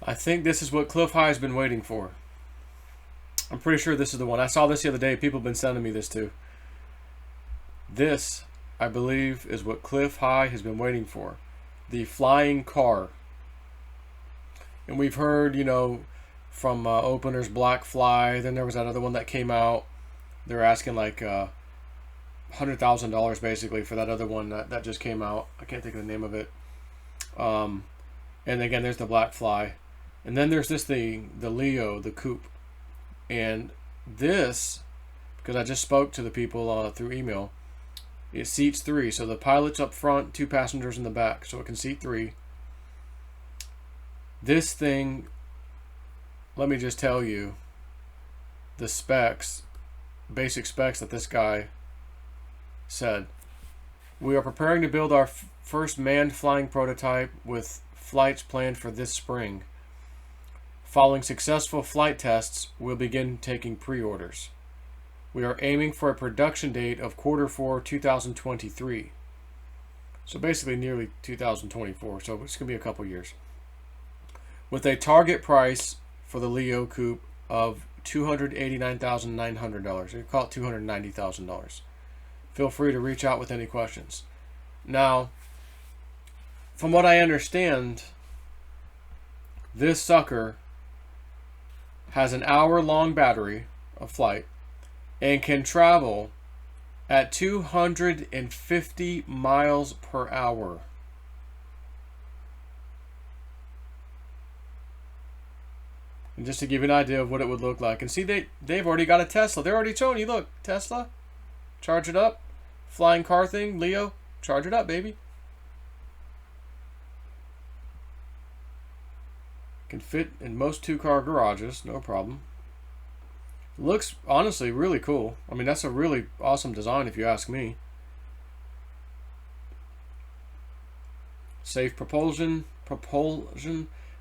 I think this is what Clif High has been waiting for. I'm pretty sure this is the one. I saw this the other day. People have been sending me this too. This, I believe, is what Clif High has been waiting for. The flying car. And we've heard, you know, from openers, Black Fly. Then there was that other one that came out. They're asking like $100,000 basically for that other one that just came out. I can't think of the name of it. And again, there's the Black Fly. And then there's this thing, the Leo, the Coupe. And this, because I just spoke to the people through email, it seats 3. So the pilot's up front, 2 passengers in the back. So it can seat 3. This thing, let me just tell you, the specs, basic specs that this guy said. We are preparing to build our first manned flying prototype with flights planned for this spring. Following successful flight tests, we'll begin taking pre-orders. We are aiming for a production date of Q4 2023. So basically nearly 2024. So it's going to be a couple years. With a target price for the Leo Coupe of $289,900. We call it $290,000. Feel free to reach out with any questions. Now, from what I understand, this sucker has an hour-long battery of flight and can travel at 250 miles per hour. And just to give you an idea of what it would look like. And see, they've already got a Tesla. They're already showing you, look, Tesla, charge it up. Flying car thing, Leo, charge it up, baby. Can fit in most 2-car garages, no problem. Looks honestly really cool. I mean, that's a really awesome design if you ask me. Safe propulsion.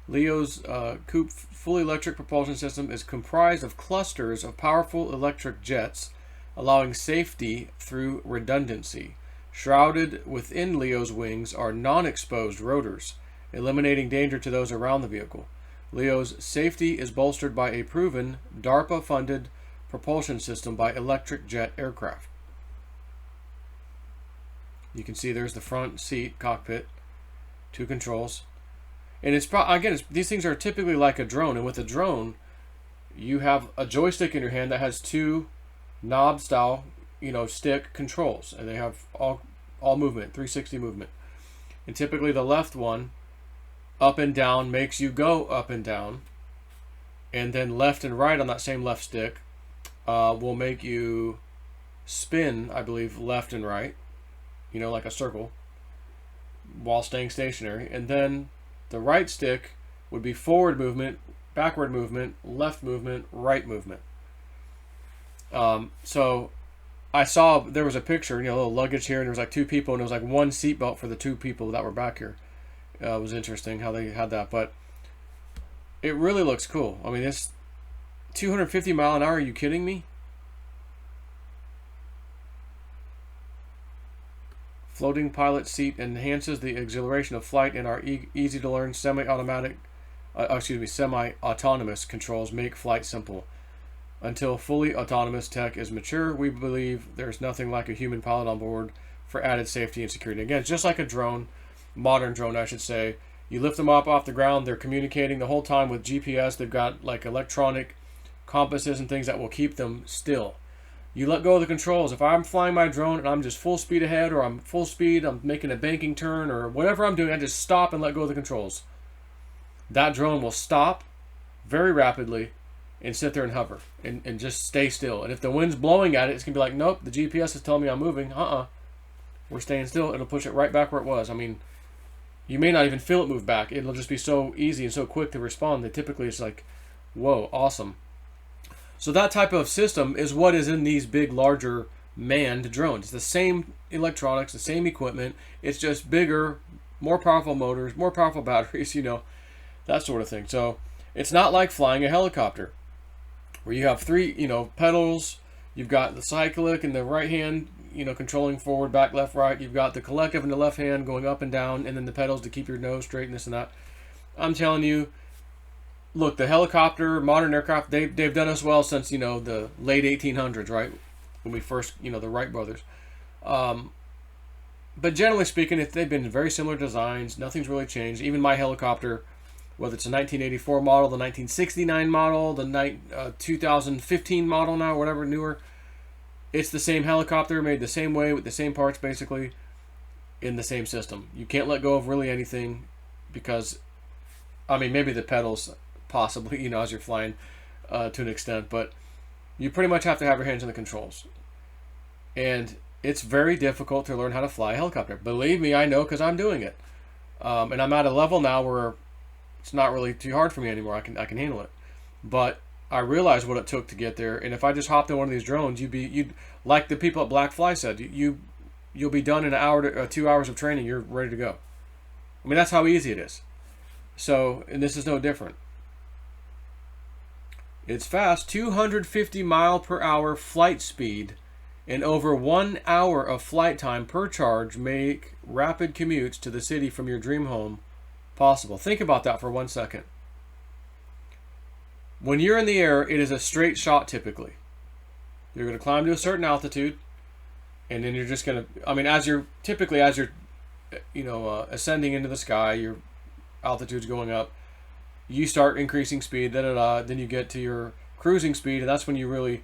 Leo's Coupe fully electric propulsion system is comprised of clusters of powerful electric jets, allowing safety through redundancy. Shrouded within Leo's wings are non-exposed rotors, eliminating danger to those around the vehicle. Leo's safety is bolstered by a proven DARPA-funded propulsion system by electric jet aircraft. You can see there's the front seat, cockpit, 2 controls. And these things are typically like a drone. And with a drone, you have a joystick in your hand that has 2 knob style, stick controls, and they have all movement, 360 movement. And typically the left one, up and down, makes you go up and down, and then left and right on that same left stick will make you spin, I believe, left and right, like a circle, while staying stationary. And then the right stick would be forward movement, backward movement, left movement, right movement. So I saw there was a picture, a little luggage here, and there was like 2 people, and there was like 1 seatbelt for the 2 people that were back here. It was interesting how they had that, but it really looks cool. I mean, it's 250 mile an hour. Are you kidding me? Floating pilot seat enhances the exhilaration of flight, and our easy to learn semi-autonomous controls make flight simple. Until fully autonomous tech is mature, we believe there's nothing like a human pilot on board for added safety and security. Again, it's just like a drone, modern drone, I should say. You lift them up off the ground, they're communicating the whole time with GPS. They've got like electronic compasses and things that will keep them still. You let go of the controls. If I'm flying my drone and I'm just full speed ahead, or I'm full speed, I'm making a banking turn, or whatever I'm doing, I just stop and let go of the controls. That drone will stop very rapidly and sit there and hover and just stay still. And if the wind's blowing at it, it's going to be like, nope, the GPS is telling me I'm moving. We're staying still. It'll push it right back where it was. I mean, you may not even feel it move back. It'll just be so easy and so quick to respond that typically it's like, whoa, awesome. So that type of system is what is in these big, larger manned drones. It's the same electronics, the same equipment. It's just bigger, more powerful motors, more powerful batteries, that sort of thing. So it's not like flying a helicopter where you have 3, pedals. You've got the cyclic in the right hand, controlling forward, back, left, right. You've got the collective in the left hand going up and down, and then the pedals to keep your nose straight and this and that. I'm telling you, look, the helicopter, modern aircraft, they've done us well since, the late 1800s, right? When we first, the Wright brothers. But generally speaking, they've been very similar designs. Nothing's really changed. Even my helicopter, whether it's a 1984 model, the 1969 model, the 2015 model now, whatever, newer, it's the same helicopter, made the same way, with the same parts, basically, in the same system. You can't let go of really anything because, maybe the pedals, possibly, as you're flying to an extent, but you pretty much have to have your hands on the controls. And it's very difficult to learn how to fly a helicopter. Believe me, I know, because I'm doing it. And I'm at a level now where it's not really too hard for me anymore. I can handle it. But I realized what it took to get there. And if I just hopped in one of these drones, you'd like the people at Black Fly said, you'll be done in an hour to 2 hours of training. You're ready to go. That's how easy it is. So, and this is no different. It's fast, 250 mile per hour flight speed, and over 1 hour of flight time per charge make rapid commutes to the city from your dream home possible. Think about that for 1 second. When you're in the air, it is a straight shot typically. You're going to climb to a certain altitude, and then you're just going to, as you're ascending into the sky, your altitude's going up, you start increasing speed, then you get to your cruising speed, and that's when you really,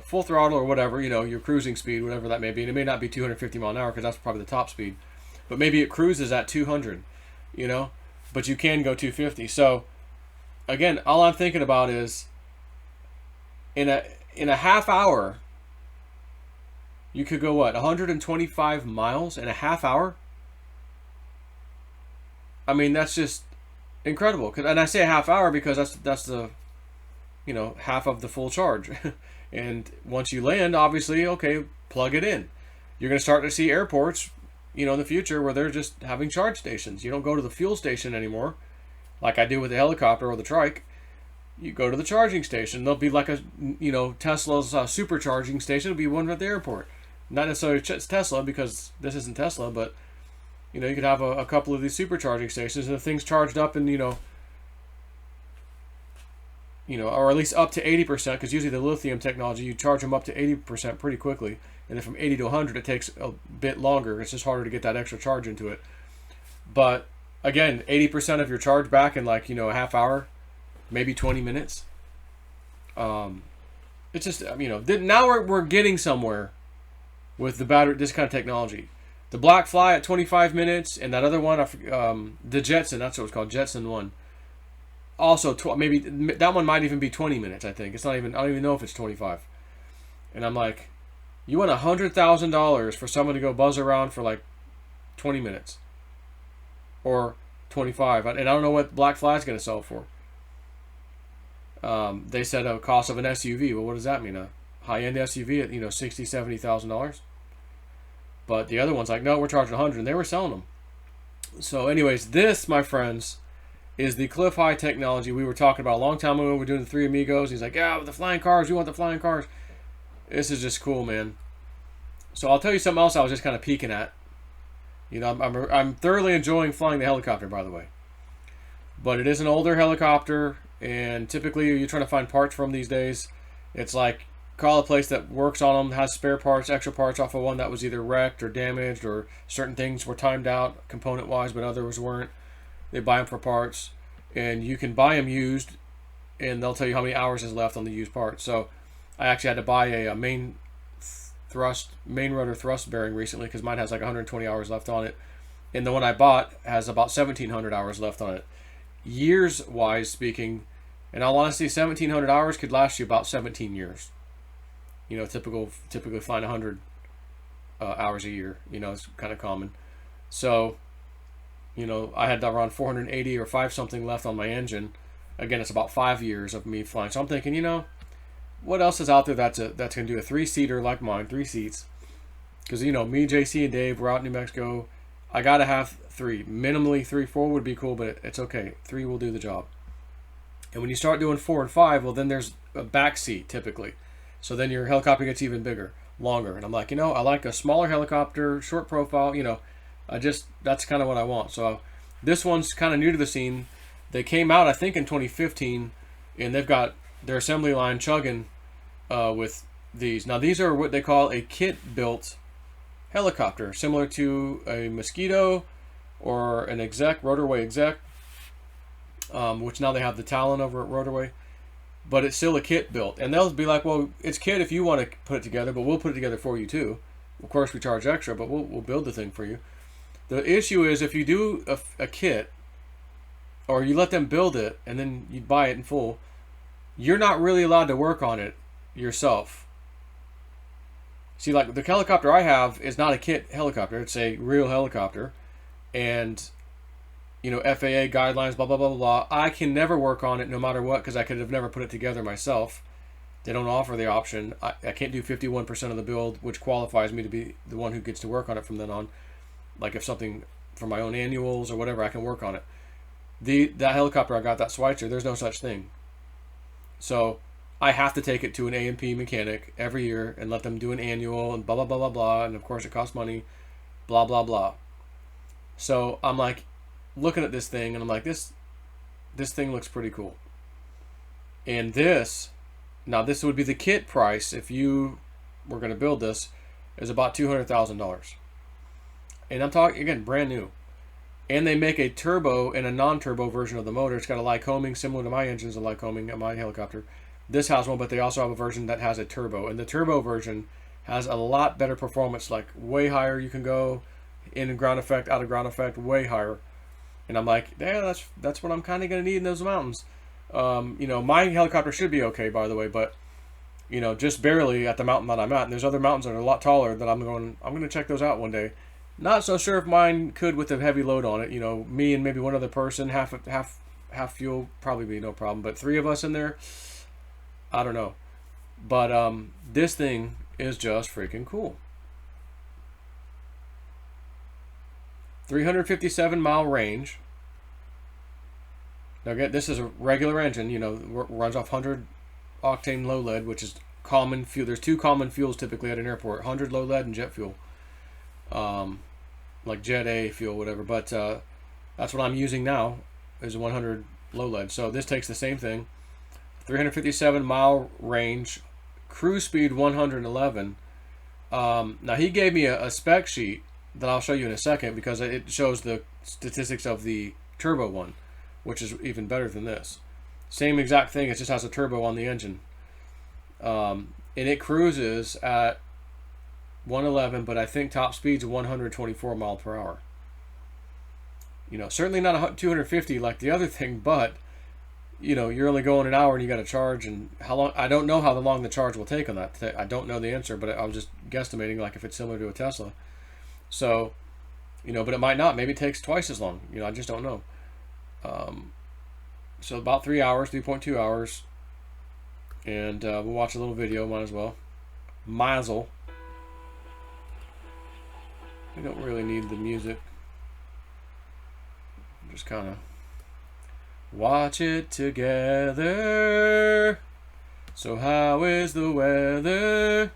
full throttle or whatever, your cruising speed, whatever that may be. And it may not be 250 mile an hour because that's probably the top speed, but maybe it cruises at 200, but you can go 250. So again, all I'm thinking about is in a half hour, you could go 125 miles in a half hour? That's just incredible. And I say a half hour because that's the half of the full charge. And once you land, obviously, okay, plug it in. You're going to start to see airports, in the future where they're just having charge stations. You don't go to the fuel station anymore, like I do with the helicopter or the trike. You go to the charging station. There'll be like a, Tesla's supercharging station. It'll be one at the airport. Not necessarily Tesla, because this isn't Tesla, but you could have a couple of these supercharging stations, and if things charged up and or at least up to 80%, because usually the lithium technology, you charge them up to 80% pretty quickly, and then from 80 to 100, it takes a bit longer. It's just harder to get that extra charge into it. But again, 80% of your charge back in a half hour, maybe 20 minutes. It's just now we're getting somewhere with the battery, this kind of technology. The Black Fly at 25 minutes, and that other one, the Jetson, that's what it's called, Jetson 1. Also, maybe that one might even be 20 minutes, I think. I don't even know if it's 25. And I'm like, you want $100,000 for someone to go buzz around for 20 minutes? Or 25. And I don't know what Black Fly is going to sell for. They said a cost of an SUV. Well, what does that mean? A high-end SUV at, $60,000, $70,000? But the other one's no, we're charging 100, and they were selling them. So anyways, this, my friends, is the Clif High technology we were talking about a long time ago. We're doing the Three Amigos. He's like, yeah, with the flying cars, we want the flying cars. This is just cool, man. So I'll tell you something else I was just kind of peeking at. I'm thoroughly enjoying flying the helicopter, by the way. But it is an older helicopter, and typically you're trying to find parts from these days. It's like, call a place that works on them, has spare parts, extra parts off of one that was either wrecked or damaged, or certain things were timed out component-wise, but others weren't. They buy them for parts, and you can buy them used, and they'll tell you how many hours is left on the used part. So I actually had to buy a main rotor thrust bearing recently because mine has 120 hours left on it, and the one I bought has about 1,700 hours left on it. Years-wise speaking, in all honesty, 1,700 hours could last you about 17 years. Typically flying 100 hours a year, is kind of common. So, I had around 480 or 5 something left on my engine. Again, it's about 5 years of me flying. So I'm thinking, what else is out there that's going to do a 3-seater like mine, 3 seats? Because, me, JC, and Dave, we're out in New Mexico. I got to have 3. Minimally 3, 4 would be cool, but it's okay. 3 will do the job. And when you start doing 4 and 5, well, then there's a back seat typically. So then your helicopter gets even bigger, longer. And I'm like, I like a smaller helicopter, short profile, that's kind of what I want. So this one's kind of new to the scene. They came out, I think, in 2015, and they've got their assembly line chugging with these. Now, these are what they call a kit-built helicopter, similar to a Mosquito or an exec, Rotorway exec, which now they have the Talon over at Rotorway. But it's still a kit built. And they'll be like, well, it's kit if you want to put it together, but we'll put it together for you too. Of course, we charge extra, but we'll build the thing for you. The issue is if you do a kit, or you let them build it, and then you buy it in full, you're not really allowed to work on it yourself. See, like the helicopter I have is not a kit helicopter. It's a real helicopter. And you know, FAA guidelines, blah, blah, blah, blah. I can never work on it no matter what because I could have never put it together myself. They don't offer the option. I can't do 51% of the build, which qualifies me to be the one who gets to work on it from then on. Like if something for my own annuals or whatever, I can work on it. That helicopter I got, that Schweitzer, there's no such thing. So I have to take it to an A&P mechanic every year and let them do an annual and blah, blah, blah, blah, blah. And of course it costs money, blah, blah, blah. So I'm like, looking at this thing and I'm like, this thing looks pretty cool. And this would be the kit price if you were going to build this, is about $200,000. And I'm talking again brand new. And they make a turbo and a non-turbo version of the motor. It's got a Lycoming similar to my engine's a Lycoming at my helicopter. This has one, but they also have a version that has a turbo, and the turbo version has a lot better performance, like way higher you can go in ground effect, out of ground effect, way higher. And I'm like, yeah, that's what I'm kind of going to need in those mountains. You know, my helicopter should be okay, by the way, but, you know, just barely at the mountain that I'm at. And there's other mountains that are a lot taller that I'm going to check those out one day. Not so sure if mine could with a heavy load on it. You know, me and maybe one other person, half fuel, probably be no problem. But 3 of us in there, I don't know. But this thing is just freaking cool. 357-mile range. Now again, this is a regular engine, you know, runs off 100 octane low lead, which is common fuel. There's 2 common fuels typically at an airport, 100 low lead and jet fuel. Like Jet A fuel, whatever. But that's what I'm using now, is 100 low lead. So this takes the same thing. 357-mile range, cruise speed 111. Now he gave me a spec sheet that I'll show you in a second because it shows the statistics of the turbo one, which is even better than this. Same exact thing, it just has a turbo on the engine. And it cruises at 111, but I think top speed's 124 miles per hour. You know, certainly not 250 like the other thing, but you know, you're only going an hour and you got to charge, and how long, I don't know how long the charge will take on that. I don't know the answer, but I was just guesstimating, like if it's similar to a Tesla. So, you know, but it might not. Maybe it takes twice as long. You know, I just don't know. So about 3 hours, 3.2 hours. And we'll watch a little video, might as well. Mazel. We don't really need the music. Just kind of watch it together. So how is the weather?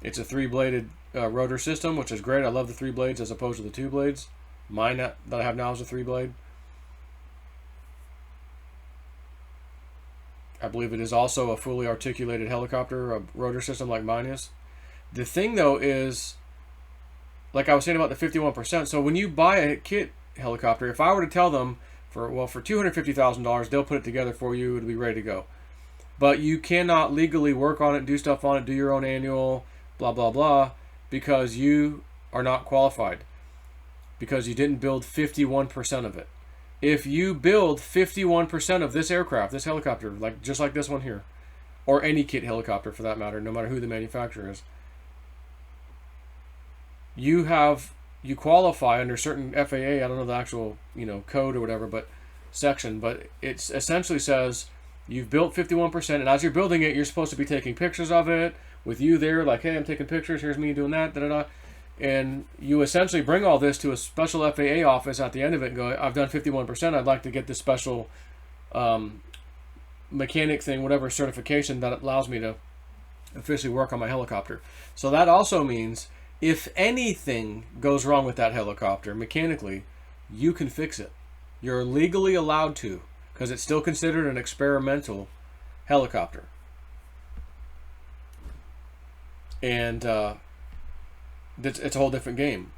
It's a 3-bladed rotor system, which is great. I love the 3 blades as opposed to the 2 blades. Mine that I have now is a 3-blade. I believe it is also a fully articulated helicopter, a rotor system like mine is. The thing though is, like I was saying about the 51%, so when you buy a kit helicopter, if I were to tell them for $250,000, they'll put it together for you, it'll be ready to go. But you cannot legally work on it, do stuff on it, do your own annual, blah, blah, blah, because you are not qualified. Because you didn't build 51% of it. If you build 51% of this aircraft, this helicopter, like just like this one here, or any kit helicopter for that matter, no matter who the manufacturer is, you qualify under certain FAA, I don't know the actual, you know, code or whatever, but section, but it essentially says you've built 51%, and as you're building it, you're supposed to be taking pictures of it with you there, like, hey, I'm taking pictures, here's me doing that, da-da-da. And you essentially bring all this to a special FAA office at the end of it and go, I've done 51%, I'd like to get this special mechanic thing, whatever certification that allows me to officially work on my helicopter. So that also means if anything goes wrong with that helicopter mechanically, you can fix it. You're legally allowed to, because it's still considered an experimental helicopter. And it's a whole different game.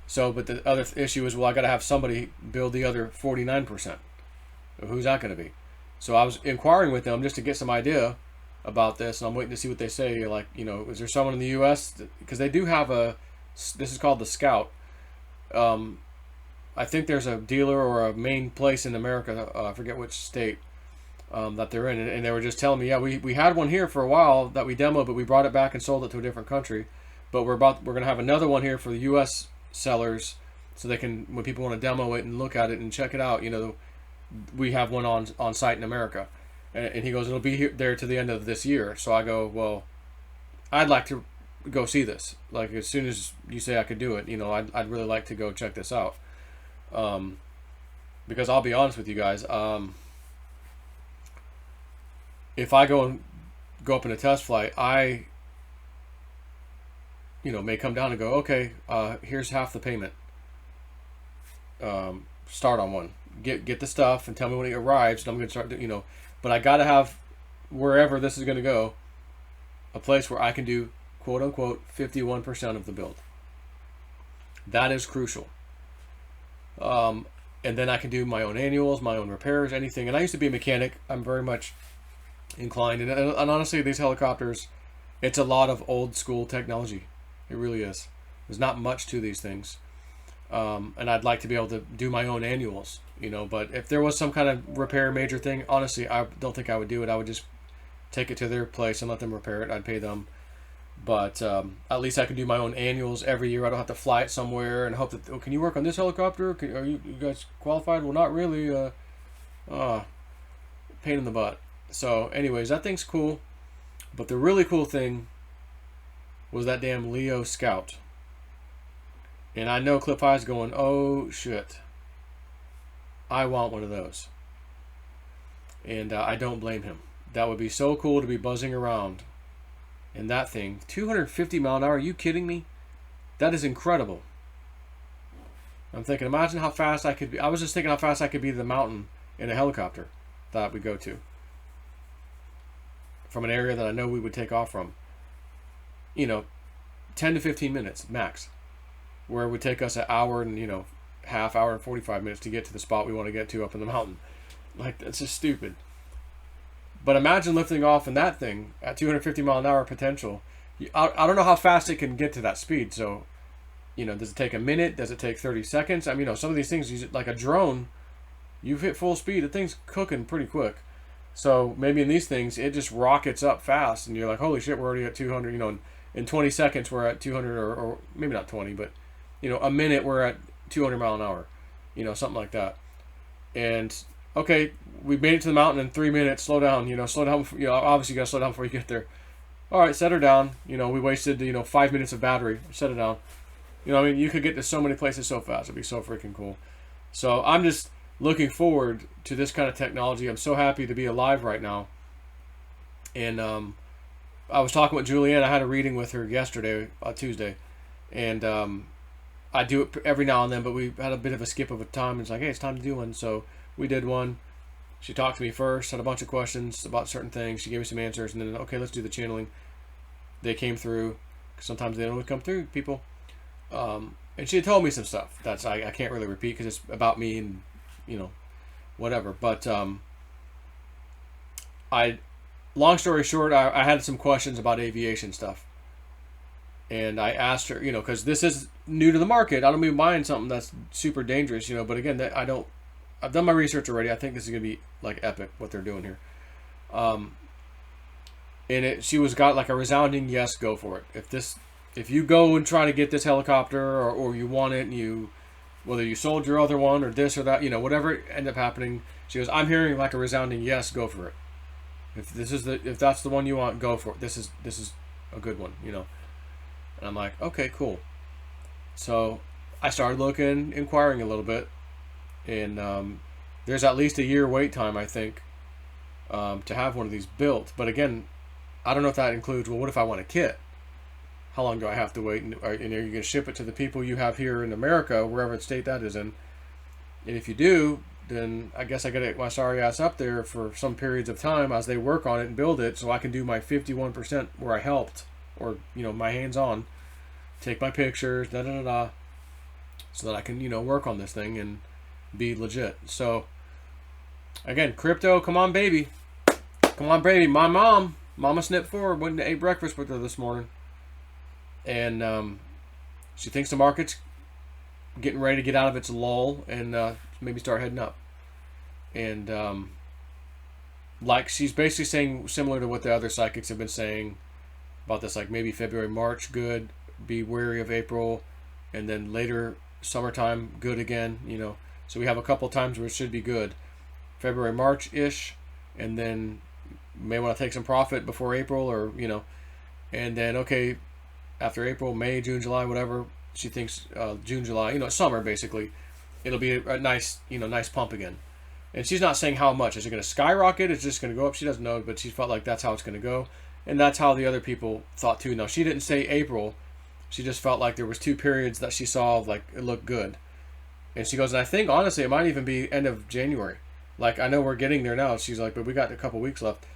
So, but the other issue is, well, I got to have somebody build the other 49%. Who's that going to be? So I was inquiring with them just to get some idea about this, and I'm waiting to see what they say. Like, you know, is there someone in the U.S.? Because they do have this is called the Scout. I think there's a dealer or a main place in America, I forget which state, that they're in. And they were just telling me, yeah, we had one here for a while that we demoed, but we brought it back and sold it to a different country. But we're going to have another one here for the U.S. sellers, so they can, when people want to demo it and look at it and check it out, you know, we have one on site in America. And he goes, it'll be there to the end of this year. So I go, well, I'd like to go see this. Like, as soon as you say I could do it, you know, I'd really like to go check this out. Because I'll be honest with you guys, if I go up in a test flight, I, you know, may come down and go, okay, here's half the payment. Start on one. Get the stuff and tell me when it arrives, and I'm going to start, you know. But I got to have, wherever this is going to go, a place where I can do, quote unquote, 51% of the build. That is crucial. And then I can do my own annuals, my own repairs, anything. And I used to be a mechanic. I'm very much inclined. And honestly, these helicopters, it's a lot of old school technology. It really is. There's not much to these things. And I'd like to be able to do my own annuals, you know. But if there was some kind of repair major thing, honestly, I don't think I would do it. I would just take it to their place and let them repair it. I'd pay them. But at least I can do my own annuals every year. I don't have to fly it somewhere and hope that, oh, can you work on this helicopter? Are you guys qualified? Well, not really. Pain in the butt. So anyways, that thing's cool. But the really cool thing was that damn Leo Scout. And I know Clif High's going, oh shit, I want one of those. And I don't blame him. That would be so cool to be buzzing around in that thing. 250 mile an hour, are you kidding me? That is incredible. I'm thinking, imagine how fast I could be. I was just thinking how fast I could be to the mountain in a helicopter that we go to. From an area that I know we would take off from. You know, 10 to 15 minutes max. Where it would take us an hour and, you know, half hour and 45 minutes to get to the spot we want to get to up in the mountain. Like, that's just stupid. But imagine lifting off in that thing at 250 mile an hour potential. I don't know how fast it can get to that speed. So, you know, does it take a minute? Does it take 30 seconds? I mean, you know, some of these things, like a drone, you've hit full speed. The thing's cooking pretty quick. So maybe in these things, it just rockets up fast. And you're like, holy shit, we're already at 200. You know, in 20 seconds, we're at 200, or maybe not 20, but, you know, a minute, we're at 200 mile an hour. You know, something like that. And, okay, we made it to the mountain in 3 minutes. Slow down, you know, slow down. You know, obviously you got to slow down before you get there. All right, set her down. You know, we wasted, you know, 5 minutes of battery. Set it down. You know, I mean, you could get to so many places so fast. It'd be so freaking cool. So I'm just looking forward to this kind of technology. I'm so happy to be alive right now. And I was talking with Julianne. I had a reading with her yesterday, Tuesday. And I do it every now and then, but we had a bit of a skip of a time. It's like, hey, it's time to do one. So we did one. She talked to me first, had a bunch of questions about certain things. She gave me some answers, and then, okay, let's do the channeling. They came through. Sometimes they don't always come through, people. And she had told me some stuff that's I can't really repeat because it's about me and, you know, whatever. But long story short, I had some questions about aviation stuff. And I asked her, you know, because this is new to the market. I don't be buying something that's super dangerous, you know. But again, I've done my research already. I think this is going to be like epic what they're doing here. And she got like a resounding yes, go for it. If you go and try to get this helicopter or you want it and whether you sold your other one or this or that, you know, whatever ended up happening, she goes, I'm hearing like a resounding yes, go for it. If that's the one you want, go for it. This is a good one, you know. And I'm like, okay, cool. So I started looking, inquiring a little bit, and there's at least a year wait time, I think, to have one of these built. But again, I don't know if that includes, well, what if I want a kit? How long do I have to wait? And are you going to ship it to the people you have here in America, wherever state that is in? And if you do, then I guess I gotta get my sorry ass up there for some periods of time as they work on it and build it, so I can do my 51% where I helped, or my hands on, take my pictures, da da da da, so that I can work on this thing and be legit. So again, crypto, come on baby, My Mama Snip 4 went and ate breakfast with her this morning, and she thinks the market's getting ready to get out of its lull and maybe start heading up. And like she's basically saying similar to what the other psychics have been saying about this, like maybe February, March, good, be wary of April, and then later summertime, good again, So we have a couple times where it should be good. February, March-ish, and then may want to take some profit before April, or, and then, okay, after April, May, June, July, whatever, she thinks June, July, summer basically, it'll be a nice, nice pump again. And she's not saying how much. Is it going to skyrocket? Is it just going to go up? She doesn't know, but she felt like that's how it's going to go. And that's how the other people thought too. Now, she didn't say April. She just felt like there was 2 periods that she saw, like, it looked good. And she goes, and I think, honestly, it might even be end of January. Like, I know we're getting there now. She's like, but we got a couple weeks left.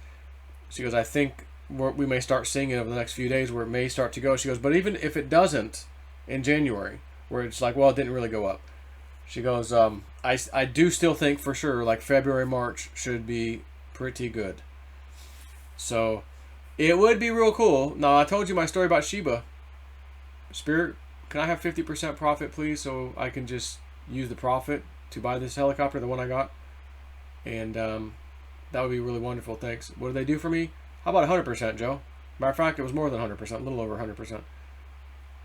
She goes, I think we may start seeing it over the next few days where it may start to go. She goes, but even if it doesn't in January, where it's like, well, it didn't really go up. She goes, I do still think for sure, like February, March should be pretty good. So it would be real cool. Now, I told you my story about Shiba. Spirit, can I have 50% profit, please, so I can just use the profit to buy this helicopter, the one I got? And that would be really wonderful. Thanks. What do they do for me? How about 100%, Joe? Matter of fact, it was more than 100%, a little over 100%.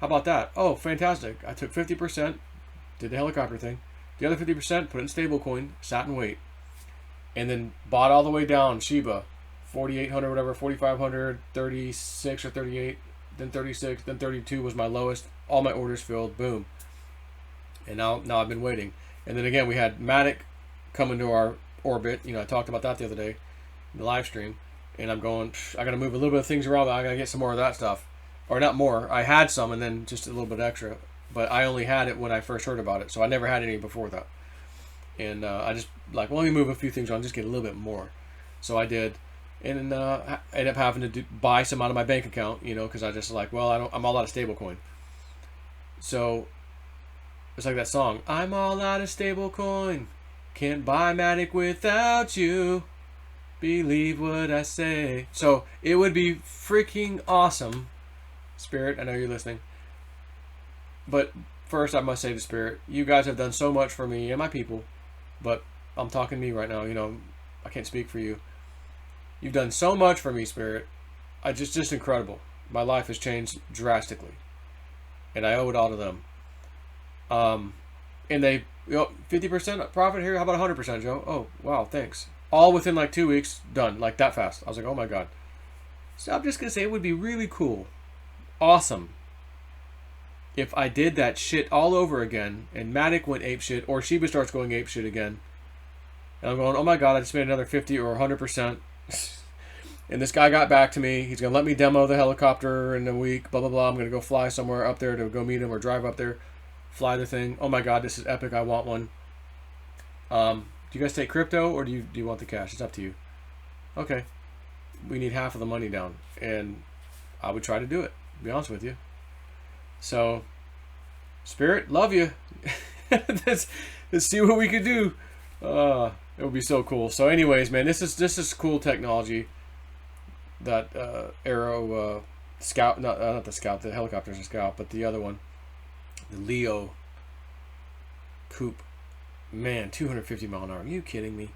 How about that? Oh, fantastic. I took 50%, did the helicopter thing. The other 50%, put it in stablecoin, sat and wait. And then bought all the way down Shiba, 4,800, whatever, 4,500, 36 or 38, then 36, then 32 was my lowest. All my orders filled, boom. And now I've been waiting. And then again, we had Matic come into our orbit. I talked about that the other day in the live stream. And I'm going, I got to move a little bit of things around, but I got to get some more of that stuff. Or not more. I had some and then just a little bit extra. But I only had it when I first heard about it. So I never had any before that. And I just like, well, let me move a few things around, just get a little bit more. So I did. And I ended up having to buy some out of my bank account, because I just like, well, I'm all out of stablecoin. So it's like that song, I'm all out of stablecoin. Can't buy Matic without you. Believe what I say. So it would be freaking awesome. Spirit, I know you're listening. But first, I must say to Spirit, you guys have done so much for me and my people. But I'm talking to me right now. I can't speak for you. You've done so much for me, Spirit. Just incredible. My life has changed drastically. And I owe it all to them. And they, 50% profit here. How about 100%, Joe? Oh, wow, thanks. All within like 2 weeks, done, like that fast. I was like, oh my God. So I'm just going to say it would be really cool, awesome, if I did that shit all over again and Matic went apeshit or Shiba starts going apeshit again. And I'm going, oh my God, I just made another 50 or 100%. And this guy got back to me. He's going to let me demo the helicopter in a week, blah, blah, blah. I'm going to go fly somewhere up there to go meet him or drive up there, fly the thing. Oh my God, this is epic. I want one. Do you guys take crypto or do you want the cash? It's up to you. Okay. We need half of the money down. And I would try to do it, to be honest with you. So, Spirit, love you. let's see what we can do. It would be so cool. So anyways, man, this is cool technology. That Arrow Scout, not the Scout, the helicopter's a Scout, but the other one, the Leo Coupe. Man, 250 mile an hour. Are you kidding me?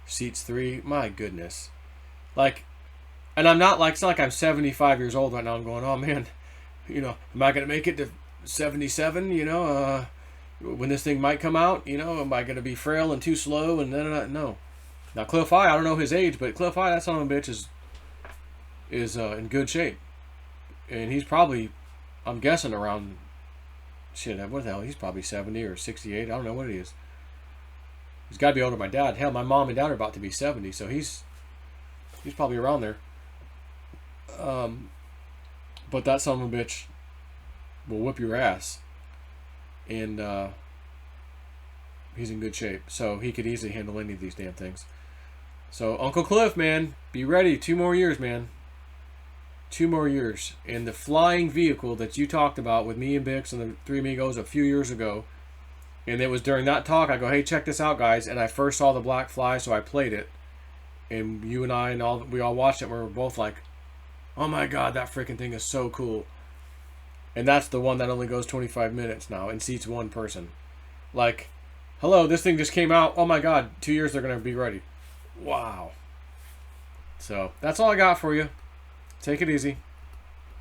Seats 3. My goodness. Like, and I'm not like, it's not like I'm 75 years old right now. I'm going, oh man, am I going to make it to 77? When this thing might come out, am I going to be frail and too slow? And no. Now, Clif I don't know his age, but Clif that son of a bitch is in good shape. And he's probably, I'm guessing around, what the hell, he's probably 70 or 68. I don't know what he is. He's got to be older than my dad. Hell, my mom and dad are about to be 70, so he's probably around there. But that son of a bitch will whip your ass. And he's in good shape. So he could easily handle any of these damn things. So Uncle Clif, man, be ready. 2 more years, man. 2 more years. And the flying vehicle that you talked about with me and Bix and the Three Amigos a few years ago, and it was during that talk, I go, hey, check this out, guys. And I first saw the black fly, so I played it. And you and I and we all watched it, and we were both like, oh my God, that freaking thing is so cool. And that's the one that only goes 25 minutes now and seats 1 person. Like, hello, this thing just came out. Oh my God, 2 years they're going to be ready. Wow. So that's all I got for you. Take it easy.